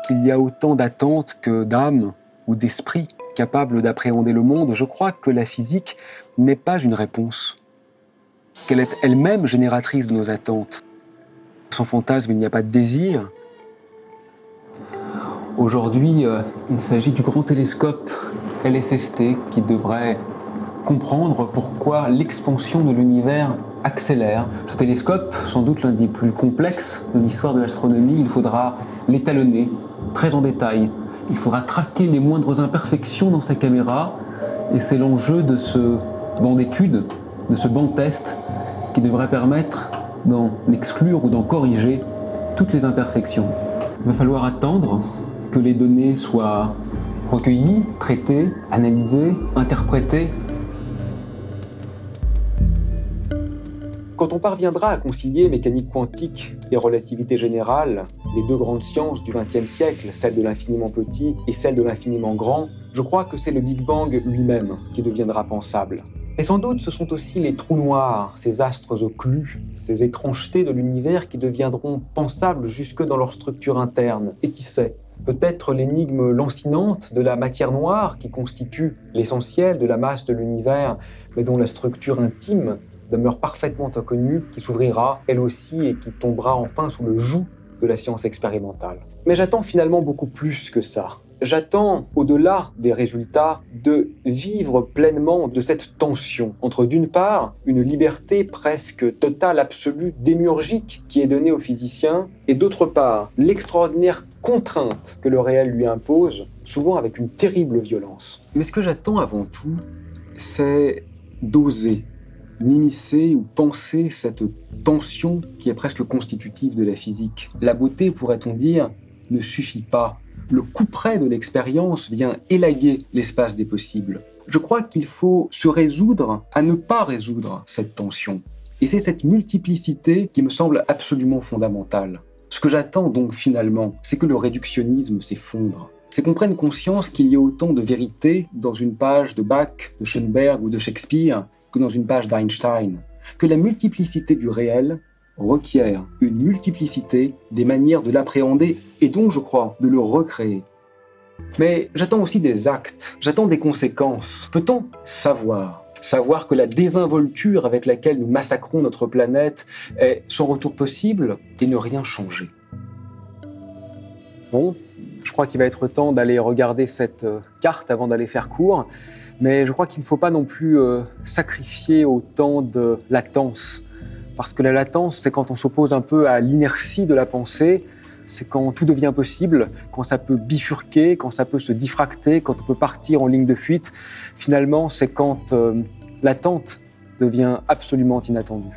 qu'il y a autant d'attentes que d'âmes ou d'esprits capables d'appréhender le monde, je crois que la physique n'est pas une réponse. Qu'elle est elle-même génératrice de nos attentes. Sans fantasme, il n'y a pas de désir. Aujourd'hui, il s'agit du grand télescope LSST qui devrait comprendre pourquoi l'expansion de l'univers accélère. Ce télescope, sans doute l'un des plus complexes de l'histoire de l'astronomie, il faudra l'étalonner très en détail. Il faudra traquer les moindres imperfections dans sa caméra et c'est l'enjeu de ce banc d'études, de ce banc de test qui devrait permettre d'en exclure ou d'en corriger toutes les imperfections. Il va falloir attendre que les données soient recueillies, traitées, analysées, interprétées. Quand on parviendra à concilier mécanique quantique et relativité générale, les deux grandes sciences du XXe siècle, celle de l'infiniment petit et celle de l'infiniment grand, je crois que c'est le Big Bang lui-même qui deviendra pensable. Et sans doute ce sont aussi les trous noirs, ces astres occlus, ces étrangetés de l'univers qui deviendront pensables jusque dans leur structure interne. Et qui sait, peut-être l'énigme lancinante de la matière noire qui constitue l'essentiel de la masse de l'univers, mais dont la structure intime demeure parfaitement inconnue, qui s'ouvrira elle aussi et qui tombera enfin sous le joug de la science expérimentale. Mais j'attends finalement beaucoup plus que ça. J'attends, au-delà des résultats, de vivre pleinement de cette tension entre, d'une part, une liberté presque totale, absolue, démiurgique qui est donnée aux physiciens, et d'autre part, l'extraordinaire contrainte que le réel lui impose, souvent avec une terrible violence. Mais ce que j'attends avant tout, c'est d'oser m'immiscer ou penser cette tension qui est presque constitutive de la physique. La beauté, pourrait-on dire, ne suffit pas. Le couperet de l'expérience vient élaguer l'espace des possibles. Je crois qu'il faut se résoudre à ne pas résoudre cette tension. Et c'est cette multiplicité qui me semble absolument fondamentale. Ce que j'attends donc finalement, c'est que le réductionnisme s'effondre. C'est qu'on prenne conscience qu'il y a autant de vérité dans une page de Bach, de Schoenberg ou de Shakespeare que dans une page d'Einstein. Que la multiplicité du réel requiert une multiplicité des manières de l'appréhender et donc, je crois, de le recréer. Mais j'attends aussi des actes, j'attends des conséquences. Peut-on savoir que la désinvolture avec laquelle nous massacrons notre planète est sans retour possible et ne rien changer? Bon, je crois qu'il va être temps d'aller regarder cette carte avant d'aller faire court, mais je crois qu'il ne faut pas non plus sacrifier autant de latence. Parce que la latence, c'est quand on s'oppose un peu à l'inertie de la pensée, c'est quand tout devient possible, quand ça peut bifurquer, quand ça peut se diffracter, quand on peut partir en ligne de fuite. Finalement, c'est quand l'attente devient absolument inattendue.